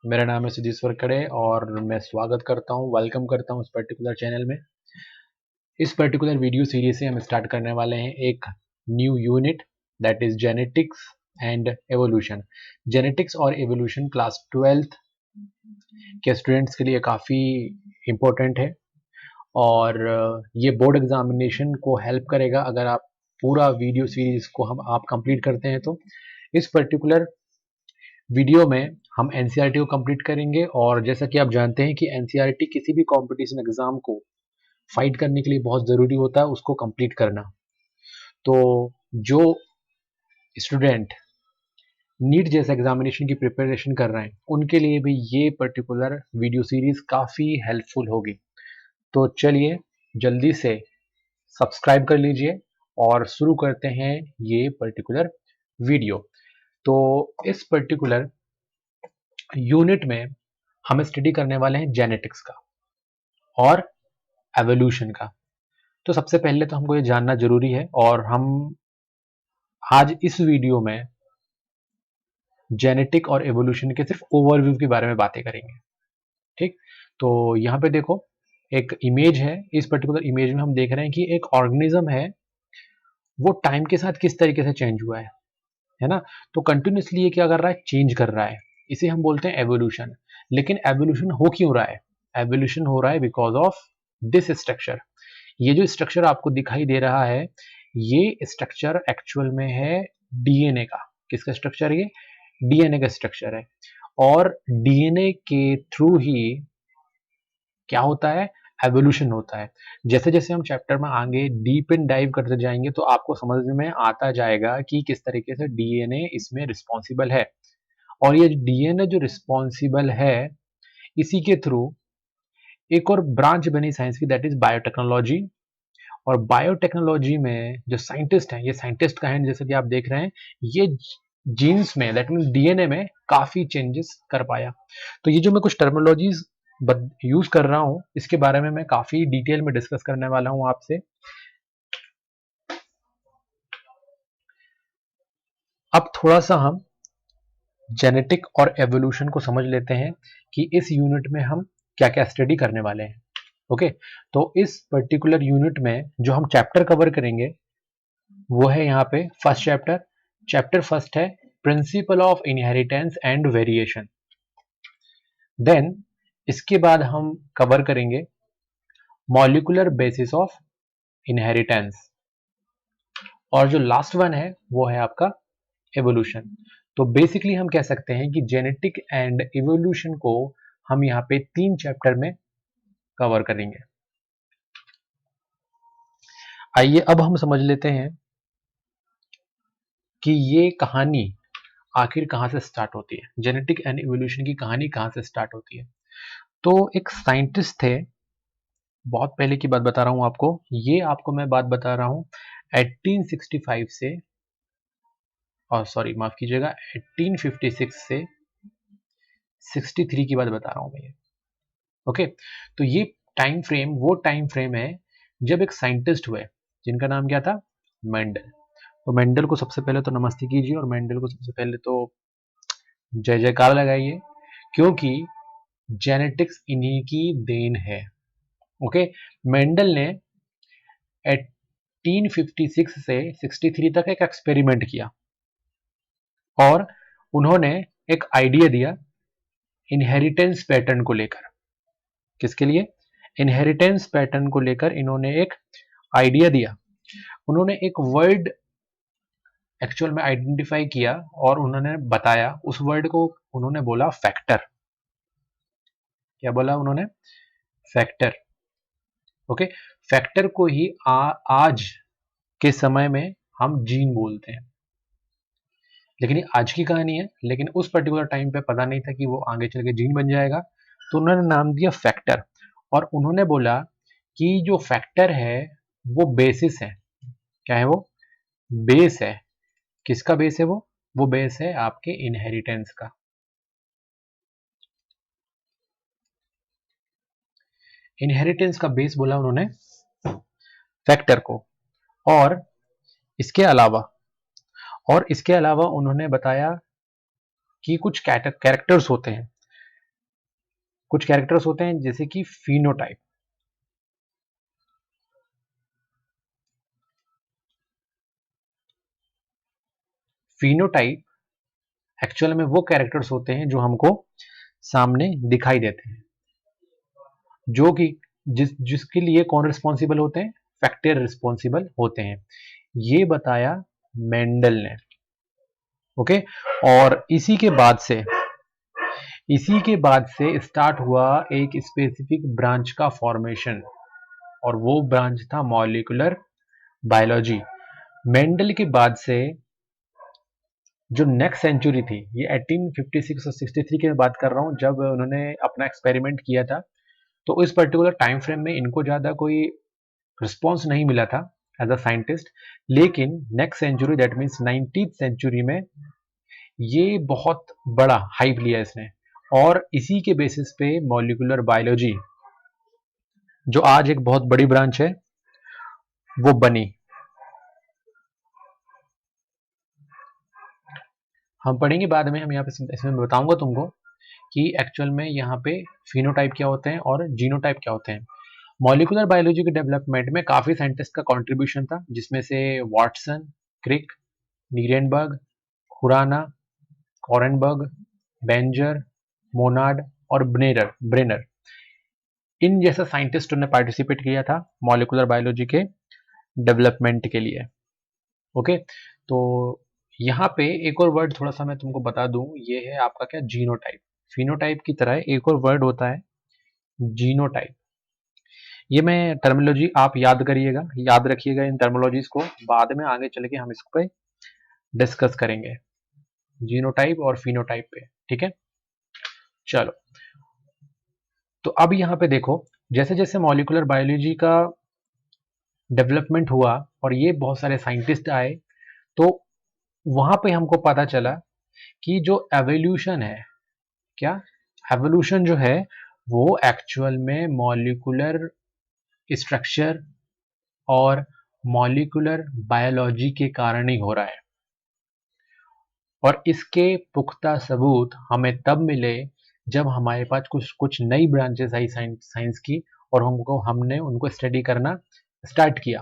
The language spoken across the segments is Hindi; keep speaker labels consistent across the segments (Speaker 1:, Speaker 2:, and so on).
Speaker 1: मेरा नाम है सिद्धेश्वर खड़े और मैं स्वागत करता हूँ, वेलकम करता हूँ इस पर्टिकुलर चैनल में। इस पर्टिकुलर वीडियो सीरीज से हम स्टार्ट करने वाले हैं एक new unit that is genetics and evolution. Genetics और एवोल्यूशन क्लास 12th के स्टूडेंट्स के लिए काफ़ी इम्पोर्टेंट है और ये बोर्ड एग्जामिनेशन को हेल्प करेगा अगर आप पूरा वीडियो सीरीज को आप कंप्लीट करते हैं तो। इस पर्टिकुलर वीडियो में हम एनसीईआरटी को कंप्लीट करेंगे और जैसा कि आप जानते हैं कि एनसीईआरटी किसी भी कंपटीशन एग्जाम को फाइट करने के लिए बहुत ज़रूरी होता है उसको कंप्लीट करना। तो जो स्टूडेंट नीट जैसे एग्जामिनेशन की प्रिपरेशन कर रहे हैं उनके लिए भी ये पर्टिकुलर वीडियो सीरीज काफ़ी हेल्पफुल होगी। तो चलिए जल्दी से सब्सक्राइब कर लीजिए और शुरू करते हैं ये पर्टिकुलर वीडियो। तो इस पर्टिकुलर यूनिट में हम स्टडी करने वाले हैं जेनेटिक्स का और एवोल्यूशन का। तो सबसे पहले तो हमको ये जानना जरूरी है और हम आज इस वीडियो में जेनेटिक और एवोल्यूशन के सिर्फ ओवरव्यू के बारे में बातें करेंगे। ठीक, तो यहाँ पे देखो एक इमेज है। इस पर्टिकुलर इमेज में हम देख रहे हैं कि एक ऑर्गेनिज्म है, वो टाइम के साथ किस तरीके से चेंज हुआ है ना। तो कंटिन्यूसली ये क्या कर रहा है, चेंज कर रहा है, इसे हम बोलते हैं एवोल्यूशन। लेकिन एवोल्यूशन हो क्यों रहा है? एवोल्यूशन हो रहा है बिकॉज ऑफ दिस स्ट्रक्चर। ये जो स्ट्रक्चर आपको दिखाई दे रहा है ये स्ट्रक्चर एक्चुअल में है डीएनए का। किसका स्ट्रक्चर? ये डीएनए का स्ट्रक्चर है और डीएनए के थ्रू ही क्या होता है, एवोल्यूशन होता है। जैसे जैसे हम चैप्टर में आगे डीप इन डाइव करते जाएंगे तो आपको समझ में आता जाएगा कि किस तरीके से डीएनए इसमें रिस्पॉन्सिबल है। और ये डीएनए जो रिस्पॉन्सिबल है इसी के थ्रू एक और ब्रांच बनी साइंस की, दैट इज बायोटेक्नोलॉजी। और बायोटेक्नोलॉजी में जो साइंटिस्ट हैं, ये साइंटिस्ट का है जैसे कि आप देख रहे हैं, ये जीन्स में दैट मीन डीएनए में काफी चेंजेस कर पाया। तो ये जो मैं कुछ टर्मिनोलॉजीज यूज कर रहा हूं इसके बारे में मैं काफी डिटेल में डिस्कस करने वाला हूं आपसे। अब थोड़ा सा हम जेनेटिक और एवोल्यूशन को समझ लेते हैं कि इस यूनिट में हम क्या क्या स्टडी करने वाले हैं। ओके, तो इस पर्टिकुलर यूनिट में जो हम चैप्टर कवर करेंगे वो है यहाँ पे फर्स्ट चैप्टर। चैप्टर फर्स्ट है principle of inheritance and variation. Then इसके बाद हम कवर करेंगे मॉलिक्यूलर बेसिस ऑफ इनहेरिटेंस और जो लास्ट वन है वो है आपका एवोल्यूशन। तो बेसिकली हम कह सकते हैं कि जेनेटिक एंड एवोल्यूशन को हम यहाँ पे 3 चैप्टर में कवर करेंगे। आइए अब हम समझ लेते हैं कि ये कहानी आखिर कहाँ से स्टार्ट होती है, जेनेटिक एंड एवोल्यूशन की कहानी कहाँ से स्टार्ट होती है। तो एक साइंटिस्ट थे, बहुत पहले की बात बता रहा हूँ आपको, ये आपको मैं बात बता रहा हूँ 1865 से, और सॉरी माफ कीजिएगा 1856 से 63 की बात बता रहा हूँ मैं ये। ओके, तो ये टाइम फ्रेम वो टाइम फ्रेम है जब एक साइंटिस्ट हुए जिनका नाम क्या था, मेंडल। तो मेंडल को सबसे पहले तो नमस्ते कीजिए और मेंडल को सबसे पहले तो जय जयकार लगाइए, क्योंकि जेनेटिक्स इन्हीं की देन है। ओके, मेंडल ने 1856 से 63 तक एक एक्सपेरिमेंट किया और उन्होंने एक आइडिया दिया इनहेरिटेंस पैटर्न को लेकर। किसके लिए? इनहेरिटेंस पैटर्न को लेकर इन्होंने एक आइडिया दिया। उन्होंने एक वर्ड एक्चुअल में आइडेंटिफाई किया और उन्होंने बताया, उस वर्ड को उन्होंने बोला फैक्टर। क्या बोला उन्होंने? फैक्टर। ओके, फैक्टर को ही आज के समय में हम जीन बोलते हैं। लेकिन ये आज की कहानी है, लेकिन उस पर्टिकुलर टाइम पे पता नहीं था कि वो आगे चल के जीन बन जाएगा, तो उन्होंने नाम दिया फैक्टर। और उन्होंने बोला कि जो फैक्टर है वो बेसिस है। क्या है वो? बेस है। किसका बेस है वो बेस है आपके इनहेरिटेंस का। इनहेरिटेंस का बेस बोला उन्होंने फैक्टर को। और इसके अलावा उन्होंने बताया कि कुछ कैरेक्टर्स होते हैं कुछ कैरेक्टर्स होते हैं जैसे कि फिनोटाइप। फिनोटाइप एक्चुअल में वो कैरेक्टर्स होते हैं जो हमको सामने दिखाई देते हैं, जो कि जिसके लिए कौन रिस्पॉन्सिबल होते हैं, फैक्टर रिस्पॉन्सिबल होते हैं। ये बताया मेंडल ने। ओके, और इसी के बाद से स्टार्ट हुआ एक स्पेसिफिक ब्रांच का फॉर्मेशन, और वो ब्रांच था मॉलिक्यूलर बायोलॉजी। मेंडल के बाद से जो नेक्स्ट सेंचुरी थी, ये 1856 और 63 की मैं बात कर रहा हूँ, जब उन्होंने अपना एक्सपेरिमेंट किया था, तो इस पर्टिकुलर टाइम फ्रेम में इनको ज़्यादा कोई रिस्पॉन्स नहीं मिला था एज अ साइंटिस्ट। लेकिन next century, that means 19th century में ये बहुत बड़ा हाइप लिया इसने, और इसी के बेसिस पे मॉलिक्यूलर बायोलॉजी, जो आज एक बहुत बड़ी ब्रांच है, वो बनी। हम पढ़ेंगे बाद में, हम यहाँ पे इसमें बताऊंगा तुमको कि एक्चुअल में यहाँ पे फिनोटाइप क्या होते हैं और जीनोटाइप क्या होते हैं। मॉलिक्यूलर बायोलॉजी के डेवलपमेंट में काफी साइंटिस्ट का कंट्रीब्यूशन था, जिसमें से वाटसन, क्रिक, नीरेनबर्ग, खुराना, कॉरेनबर्ग, बेंजर, मोनार्ड और ब्रेनर, इन जैसे साइंटिस्टों ने पार्टिसिपेट किया था मॉलिक्यूलर बायोलॉजी के डेवलपमेंट के लिए। ओके, तो यहाँ पे एक और वर्ड थोड़ा सा मैं तुमको बता दूं, ये है आपका क्या, जीनोटाइप। फिनोटाइप की तरह एक और वर्ड होता है जीनोटाइप। ये मैं टर्मिनोलॉजी आप याद करिएगा, याद रखिएगा इन टर्मिनोलॉजीज को, बाद में आगे चल के हम इस पे डिस्कस करेंगे, जीनोटाइप और फिनोटाइप पे। ठीक है, चलो। तो अब यहाँ पे देखो, जैसे जैसे मॉलिक्यूलर बायोलॉजी का डेवलपमेंट हुआ और ये बहुत सारे साइंटिस्ट आए, तो वहां पे हमको पता चला कि जो एवोल्यूशन है, क्या एवोल्यूशन जो है, वो एक्चुअल में मॉलिक्यूलर स्ट्रक्चर और मॉलिक्यूलर बायोलॉजी के कारण ही हो रहा है। और इसके पुख्ता सबूत हमें तब मिले जब हमारे पास कुछ कुछ नई ब्रांचेस आई साइंस की, और हमने उनको स्टडी करना स्टार्ट किया।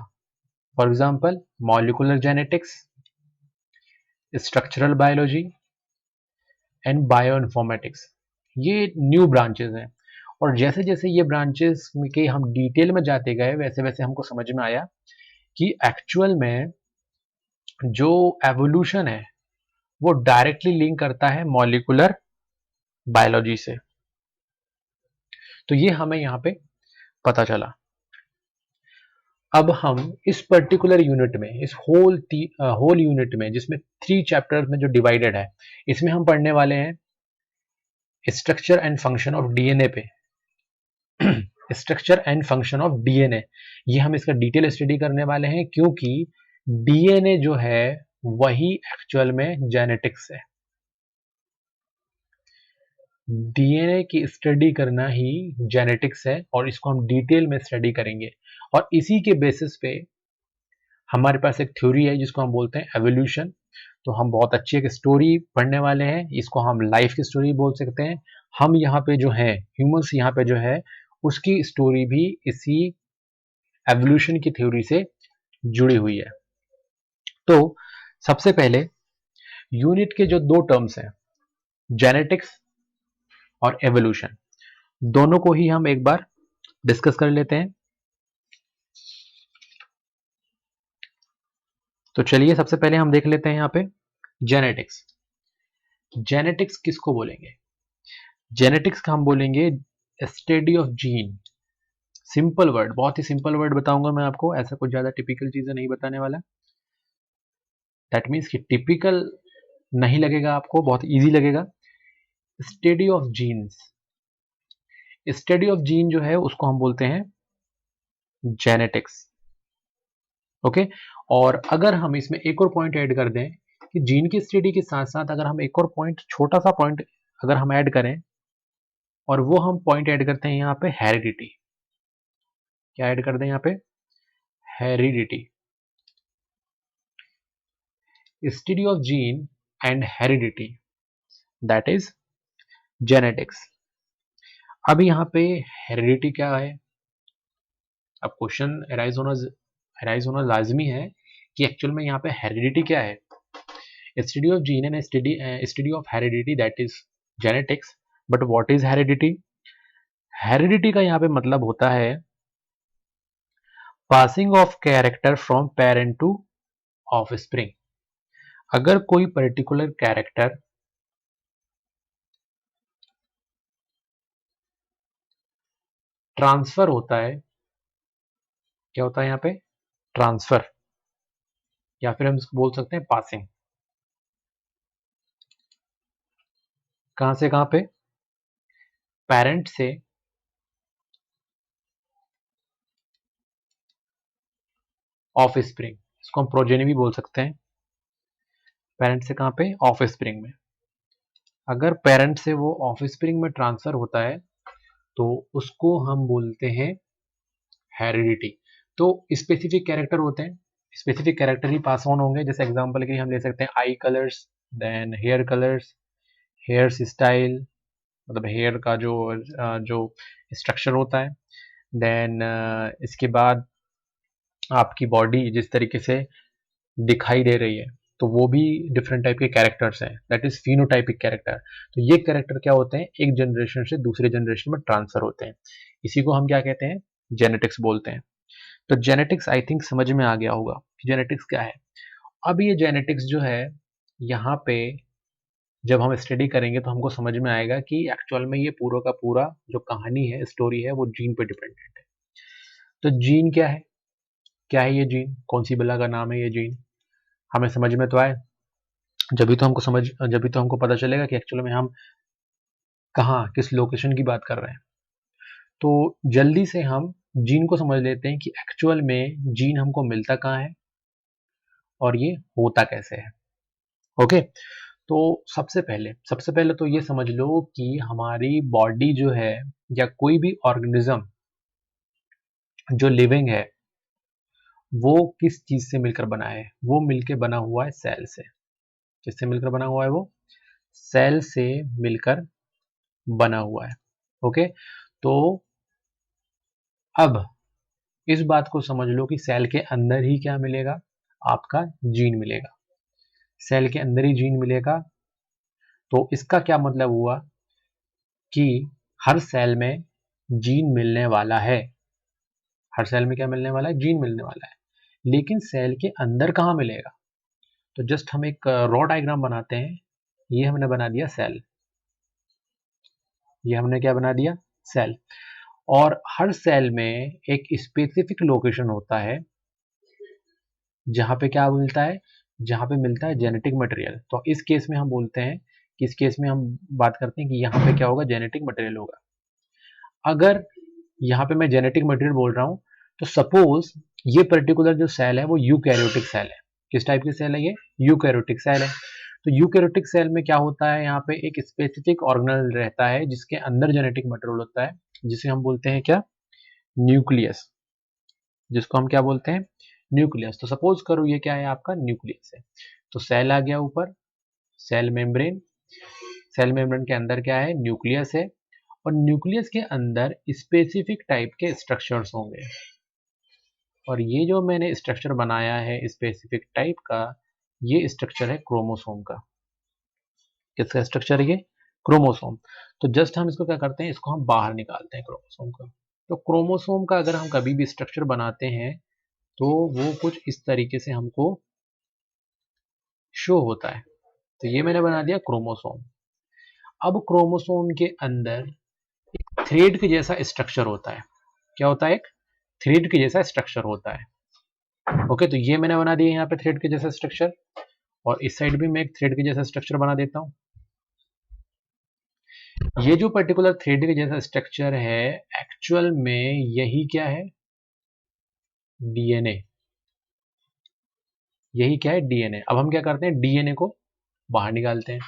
Speaker 1: For example molecular genetics, structural biology and bioinformatics, ये न्यू ब्रांचेस हैं। और जैसे जैसे ये ब्रांचेस के हम डिटेल में जाते गए, वैसे वैसे हमको समझ में आया कि एक्चुअल में जो एवोल्यूशन है, वो डायरेक्टली लिंक करता है मॉलिक्यूलर बायोलॉजी से। तो ये हमें यहाँ पे पता चला। अब हम इस पर्टिकुलर यूनिट में, इस होल यूनिट में, जिसमें 3 चैप्टर्स में जो डिवाइडेड है, इसमें हम पढ़ने वाले हैं structure and function of DNA पे। Structure and function of DNA, ये हम इसका डिटेल स्टडी करने वाले हैं, क्योंकि डीएनए जो है वही एक्चुअल में जेनेटिक्स है। डीएनए की स्टडी करना ही जेनेटिक्स है, और इसको हम डिटेल में स्टडी करेंगे। और इसी के बेसिस पे हमारे पास एक थ्योरी है जिसको हम बोलते हैं एवोल्यूशन। तो हम बहुत अच्छी एक स्टोरी पढ़ने वाले हैं, इसको हम लाइफ की स्टोरी बोल सकते हैं। हम यहाँ पे जो है, ह्यूमंस यहाँ पे जो है, उसकी स्टोरी भी इसी एवोल्यूशन की थ्योरी से जुड़ी हुई है। तो सबसे पहले यूनिट के जो 2 टर्म्स हैं, जेनेटिक्स और एवोल्यूशन, दोनों को ही हम एक बार डिस्कस कर लेते हैं। तो चलिए सबसे पहले हम देख लेते हैं यहाँ पे जेनेटिक्स। जेनेटिक्स किसको बोलेंगे? जेनेटिक्स का हम बोलेंगे study of gene. Simple word, बहुत ही सिंपल वर्ड बताऊंगा मैं आपको, ऐसा कुछ ज्यादा टिपिकल चीजें नहीं बताने वाला। दैट मीन्स कि टिपिकल नहीं लगेगा आपको, बहुत इजी लगेगा। Study of genes, study of gene जो है उसको हम बोलते हैं जेनेटिक्स। ओके, और अगर हम इसमें एक और पॉइंट ऐड कर दें कि जीन की स्टडी के साथ साथ अगर हम एक और पॉइंट, छोटा सा पॉइंट अगर हम ऐड करें, और वो हम पॉइंट ऐड करते हैं यहाँ पे हेरिडिटी। क्या ऐड कर दें यहाँ पे? Heredity. Study of gene and heredity, that is genetics. अब यहाँ पे हेरिडिटी क्या है? अब क्वेश्चन अराइज होना लाजमी है कि एक्चुअल में यहाँ पे हेरिडिटी क्या है। Study of gene and study of heredity, that is genetics. But what is heredity? Heredity का यहाँ पे मतलब होता है passing of character from parent to offspring. अगर कोई पर्टिकुलर कैरेक्टर ट्रांसफर होता है, क्या होता है यहाँ पे? ट्रांसफर, या फिर हम इसको बोल सकते हैं पासिंग। कहां से कहां पे? पेरेंट से ऑफ स्प्रिंग, इसको हम प्रोजेनी भी बोल सकते हैं। पेरेंट से कहां पे? ऑफ स्प्रिंग में। अगर पेरेंट से वो ऑफ स्प्रिंग में ट्रांसफर होता है तो उसको हम बोलते हैं हेरिडिटी। तो स्पेसिफिक कैरेक्टर होते हैं, स्पेसिफिक कैरेक्टर ही पास ऑन होंगे। जैसे एग्जांपल के लिए हम ले सकते हैं eye colours, then hair colours, hair style, मतलब हेयर का जो स्ट्रक्चर होता है। देन इसके बाद आपकी बॉडी जिस तरीके से दिखाई दे रही है, तो वो भी डिफरेंट टाइप के कैरेक्टर्स हैं, दैट इज फिनोटाइपिक कैरेक्टर। तो ये कैरेक्टर क्या होते हैं? एक जनरेशन से दूसरे जनरेशन में ट्रांसफर होते हैं। इसी को हम क्या कहते हैं? जेनेटिक्स बोलते हैं। तो जेनेटिक्स आई थिंक समझ में आ गया होगा कि जेनेटिक्स क्या है। अब ये जेनेटिक्स जो है, यहाँ पे जब हम स्टडी करेंगे तो हमको समझ में आएगा कि एक्चुअल में ये पूरा का पूरा जो कहानी है, स्टोरी है, वो जीन पे डिपेंडेंट है। तो जीन क्या है? क्या है ये जीन? कौन सी बला का नाम है ये जीन? हमें समझ में तो आए, जब भी तो हमको पता चलेगा कि एक्चुअल में हम कहाँ, किस लोकेशन की बात कर रहे हैं। तो जल्दी से हम जीन को समझ लेते हैं कि एक्चुअल में जीन हमको मिलता कहाँ है और ये होता कैसे है। ओके, तो सबसे पहले तो ये समझ लो कि हमारी बॉडी जो है, या कोई भी ऑर्गेनिज्म जो लिविंग है, वो किस चीज से मिलकर बना है? वो मिलकर बना हुआ है सेल से। किससे मिलकर बना हुआ है वो? सेल से मिलकर बना हुआ है। ओके, तो अब इस बात को समझ लो कि सेल के अंदर ही क्या मिलेगा? आपका जीन मिलेगा। सेल के अंदर ही जीन मिलेगा। तो इसका क्या मतलब हुआ कि हर सेल में जीन मिलने वाला है। हर सेल में क्या मिलने वाला है? जीन मिलने वाला है। लेकिन सेल के अंदर कहाँ मिलेगा? तो जस्ट हम एक रॉ डायग्राम बनाते हैं। ये हमने बना दिया सेल। ये हमने क्या बना दिया? सेल। और हर सेल में एक स्पेसिफिक लोकेशन होता है जहां पे क्या मिलता है? जहां पे मिलता है जेनेटिक मटेरियल। तो इस केस में हम बोलते हैं कि इस केस में हम बात करते हैं कि यहाँ पे क्या होगा? जेनेटिक मटेरियल होगा। अगर यहाँ पे मैं जेनेटिक मटेरियल बोल रहा हूँ, तो सपोज ये पर्टिकुलर जो सेल है वो यूकैरियोटिक सेल है। किस टाइप की सेल है ये? यूकैरियोटिक सेल है। तो यूकैरियोटिक सेल में क्या होता है? यहाँ पे एक स्पेसिफिक ऑर्गेनेल रहता है जिसके अंदर जेनेटिक मटेरियल होता है, जिसे हम बोलते हैं क्या? न्यूक्लियस। जिसको हम क्या बोलते हैं? न्यूक्लियस। तो सपोज करो ये क्या है? आपका न्यूक्लियस है। तो सेल आ गया ऊपर, सेल मेम्ब्रेन। सेल मेम्ब्रेन के अंदर क्या है? न्यूक्लियस है। और न्यूक्लियस के अंदर स्पेसिफिक टाइप के स्ट्रक्चर्स होंगे। और ये जो मैंने स्ट्रक्चर बनाया है स्पेसिफिक टाइप का, ये स्ट्रक्चर है क्रोमोसोम का। किसका स्ट्रक्चर है ये? क्रोमोसोम। तो जस्ट हम इसको क्या करते हैं? इसको हम बाहर निकालते हैं क्रोमोसोम का। तो क्रोमोसोम का अगर हम कभी भी स्ट्रक्चर बनाते हैं तो वो कुछ इस तरीके से हमको शो होता है। तो ये मैंने बना दिया क्रोमोसोम। अब क्रोमोसोम के अंदर थ्रेड के जैसा स्ट्रक्चर होता है। क्या होता है? एक थ्रेड के जैसा स्ट्रक्चर होता है। ओके, तो ये मैंने बना दिया यहाँ पे थ्रेड के जैसा स्ट्रक्चर। और इस साइड भी मैं एक थ्रेड के जैसा स्ट्रक्चर बना देता हूँ। ये जो पर्टिकुलर थ्रेड के जैसा स्ट्रक्चर है, एक्चुअल में यही क्या है? डीएनए। यही क्या है? डीएनए। अब हम क्या करते हैं? डीएनए को बाहर निकालते हैं।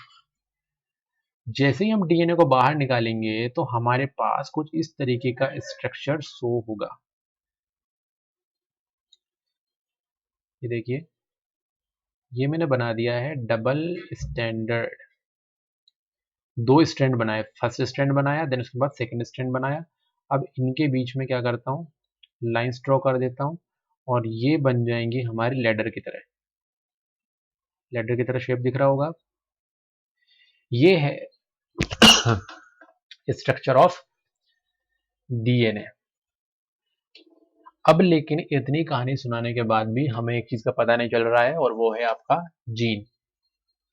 Speaker 1: जैसे ही हम डीएनए को बाहर निकालेंगे तो हमारे पास कुछ इस तरीके का स्ट्रक्चर शो होगा। ये देखिए, ये मैंने बना दिया है डबल स्टैंडर्ड दो स्ट्रैंड बनाए, फर्स्ट स्ट्रैंड बनाया, देन उसके बाद सेकंड स्ट्रैंड बनाया। अब इनके बीच में क्या करता हूँ, लाइंस ड्रॉ कर देता हूँ और ये बन जाएंगी हमारी लेडर की तरह। लेडर की तरह शेप दिख रहा होगा। ये है स्ट्रक्चर ऑफ डीएनए। अब लेकिन इतनी कहानी सुनाने के बाद भी हमें एक चीज का पता नहीं चल रहा है, और वो है आपका जीन।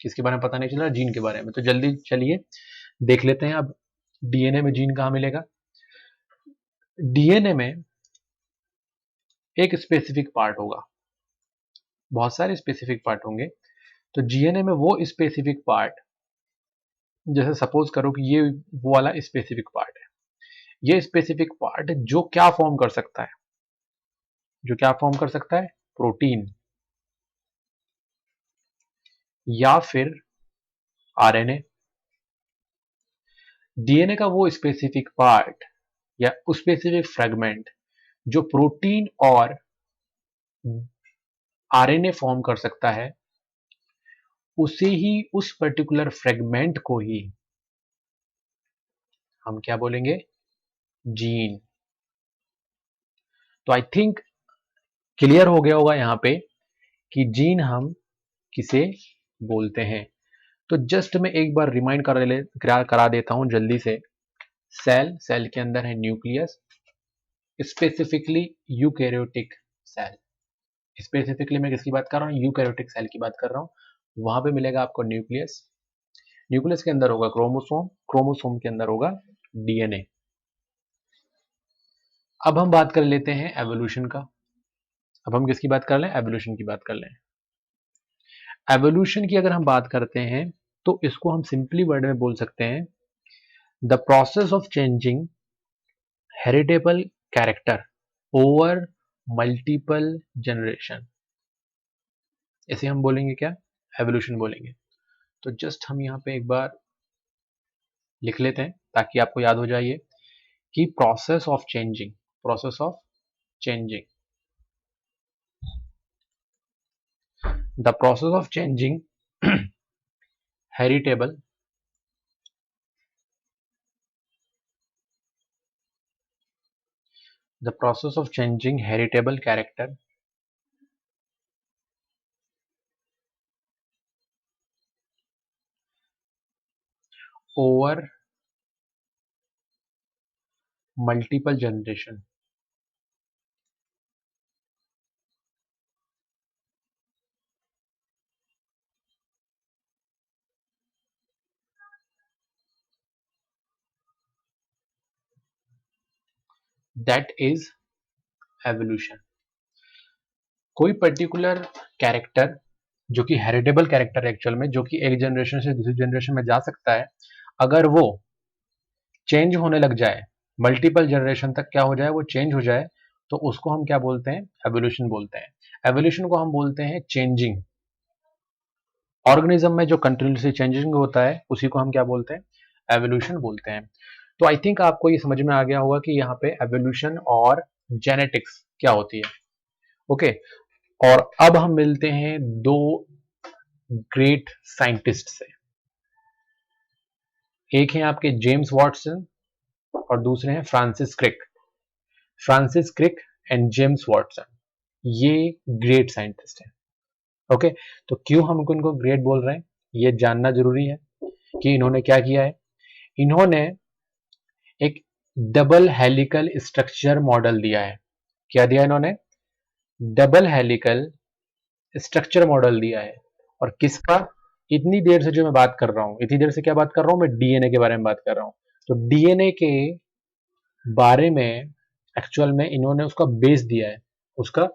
Speaker 1: किसके बारे में पता नहीं चल रहा, जीन के बारे में। तो जल्दी चलिए देख लेते हैं अब डीएनए में जीन कहाँ मिलेगा। डीएनए में एक स्पेसिफिक पार्ट होगा, बहुत सारे स्पेसिफिक पार्ट होंगे। तो डीएनए में वो स्पेसिफिक पार्ट, जैसे सपोज करो कि ये वो वाला स्पेसिफिक पार्ट है, ये स्पेसिफिक पार्ट जो क्या फॉर्म कर सकता है, जो क्या फॉर्म कर सकता है, प्रोटीन या फिर आरएनए। डीएनए का वो स्पेसिफिक पार्ट या उस स्पेसिफिक फ्रेगमेंट जो प्रोटीन और आरएनए फॉर्म कर सकता है, उसे ही, उस पर्टिकुलर फ्रेगमेंट को ही हम क्या बोलेंगे, जीन। तो आई थिंक क्लियर हो गया होगा यहाँ पे कि जीन हम किसे बोलते हैं। तो जस्ट मैं एक बार रिमाइंड करा देता हूं जल्दी से। सेल के अंदर है nucleus, specifically eukaryotic cell. Specifically मैं किसकी बात कर रहा हूँ, यूकैरियोटिक सेल की बात कर रहा हूँ। वहां पे मिलेगा आपको न्यूक्लियस, न्यूक्लियस के अंदर होगा क्रोमोसोम, क्रोमोसोम के अंदर होगा डीएनए। अब हम बात कर लेते हैं एवोल्यूशन का। अब हम किसकी बात कर लें, एवोल्यूशन की बात कर लें। एवोल्यूशन की अगर हम बात करते हैं तो इसको हम सिंपली वर्ड में बोल सकते हैं, the process of changing heritable character over multiple generation. ऐसे हम बोलेंगे क्या, एवोल्यूशन बोलेंगे। तो जस्ट हम यहाँ पे एक बार लिख लेते हैं ताकि आपको याद हो जाए कि process of changing, process of changing, the process of changing heritable the process of changing heritable character over multiple generation। that is evolution। कोई पर्टिकुलर कैरेक्टर जो कि हेरिटेबल कैरेक्टर एक्चुअल में, जो कि एक जनरेशन से दूसरी जनरेशन में जा सकता है, अगर वो चेंज होने लग जाए, मल्टीपल जनरेशन तक क्या हो जाए, वो चेंज हो जाए, तो उसको हम क्या बोलते हैं, एवोल्यूशन बोलते हैं। एवोल्यूशन को हम बोलते हैं चेंजिंग। ऑर्गेनिज्म में जो कंटिन्यूसली चेंजिंग होता है उसी को हम क्या बोलते हैं, एवोल्यूशन बोलते हैं। तो आई थिंक आपको ये समझ में आ गया होगा कि यहाँ पे एवोल्यूशन और जेनेटिक्स क्या होती है। ओके, और अब हम मिलते हैं दो ग्रेट साइंटिस्ट से। एक है आपके जेम्स वॉटसन और दूसरे हैं Francis Crick. Francis Crick and James Watson, ये ग्रेट साइंटिस्ट हैं। ओके, तो क्यों हम इनको ग्रेट बोल रहे हैं, ये जानना जरूरी है कि इन्होंने क्या किया है। इन्होंने एक डबल हेलिकल स्ट्रक्चर मॉडल दिया है। क्या दिया इन्होंने, डबल हेलिकल स्ट्रक्चर मॉडल दिया है। और किसका, इतनी देर से जो मैं बात कर रहा हूं, इतनी देर से क्या बात कर रहा हूं मैं, डीएनए के बारे में बात कर रहा हूं। तो डीएनए के बारे में एक्चुअल में इन्होंने उसका बेस दिया है, उसका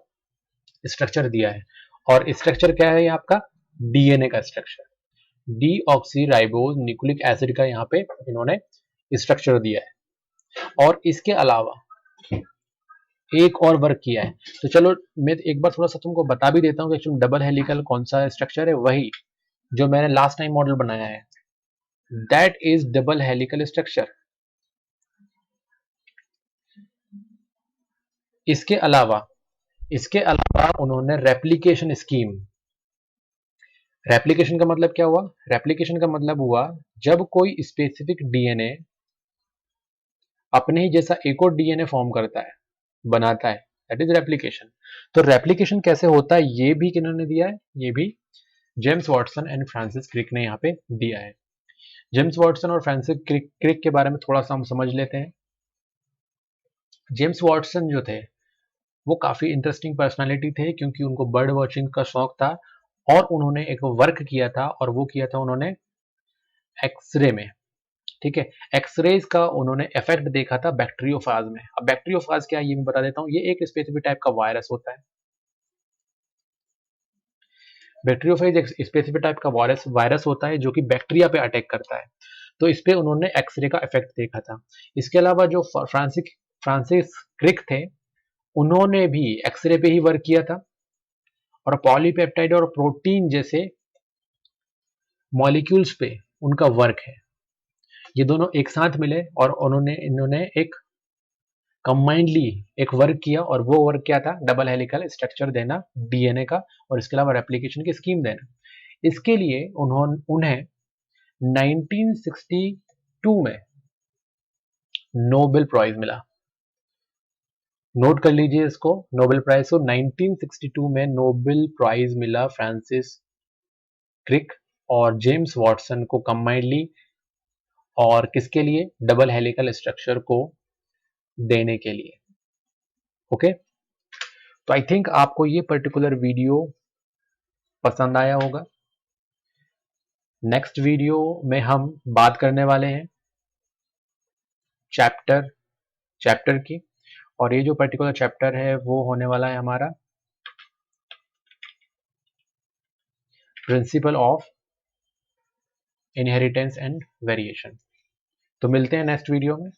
Speaker 1: स्ट्रक्चर दिया है। और स्ट्रक्चर क्या है आपका, डीएनए का स्ट्रक्चर, डीऑक्सीराइबोज न्यूक्लिक एसिड का यहाँ पे इन्होंने स्ट्रक्चर दिया है। और इसके अलावा एक और वर्क किया है। तो चलो मैं एक बार थोड़ा सा तुमको बता भी देता हूँ कि एक्चुअली डबल हेलिकल कौन सा स्ट्रक्चर है, वही जो मैंने लास्ट टाइम मॉडल बनाया है, that is double helical structure. इसके अलावा उन्होंने रेप्लिकेशन स्कीम, रेप्लिकेशन का मतलब क्या हुआ, रेप्लिकेशन का मतलब हुआ जब कोई स्पेसिफिक डीएनए अपने ही जैसा एक और डीएनए फॉर्म करता है, बनाता है, दैट इज रेप्लिकेशन। तो रेप्लिकेशन कैसे होता है ये भी किन्होंने दिया है, ये भी James Watson and Francis Crick ने यहाँ पे दिया है। जेम्स वॉटसन और फ्रांसिस क्रिक के बारे में थोड़ा सा हम समझ लेते हैं। जेम्स वॉटसन जो थे वो काफी इंटरेस्टिंग पर्सनालिटी थे, क्योंकि उनको बर्ड वॉचिंग का शौक था और उन्होंने एक वर्क किया था, और वो किया था उन्होंने एक्सरे में। ठीक है, एक्सरेज का उन्होंने इफेक्ट देखा था बैक्टीरियोफाज में। अब बैक्टीरियोफाज क्या है ये मैं बता देता हूँ। ये एक स्पेसिफिक टाइप का वायरस होता है। बैक्टीरियोफेज एक स्पेसिफिक टाइप का वायरस होता है जो कि बैक्टीरिया पे अटैक करता है। तो इस पे उन्होंने एक्सरे का इफेक्ट देखा था। इसके अलावा जो फ्रांसिस क्रिक थे, उन्होंने भी एक्सरे पे ही वर्क किया था, और पॉलीपेप्टाइड और प्रोटीन जैसे मॉलिक्यूल्स पे उनका वर्क है। ये दोनों एक साथ मिले और इन्होंने एक कंबाइंडली एक वर्क किया, और वो वर्क क्या था, डबल हेलिकल स्ट्रक्चर देना डीएनए का, और इसके अलावा रेप्लिकेशन की स्कीम देना। इसके लिए उन्हें 1962 में नोबेल प्राइज मिला। नोट कर लीजिए इसको, नोबेल प्राइज को 1962 में नोबेल प्राइज मिला फ्रांसिस क्रिक और जेम्स वॉटसन को कंबाइंडली, और किसके लिए, डबल हेलिकल स्ट्रक्चर को देने के लिए। ओके, तो आई थिंक आपको ये पर्टिकुलर वीडियो पसंद आया होगा। नेक्स्ट वीडियो में हम बात करने वाले हैं चैप्टर चैप्टर की, और ये जो पर्टिकुलर चैप्टर है वो होने वाला है हमारा principal of inheritance and variation. तो मिलते हैं नेक्स्ट वीडियो में।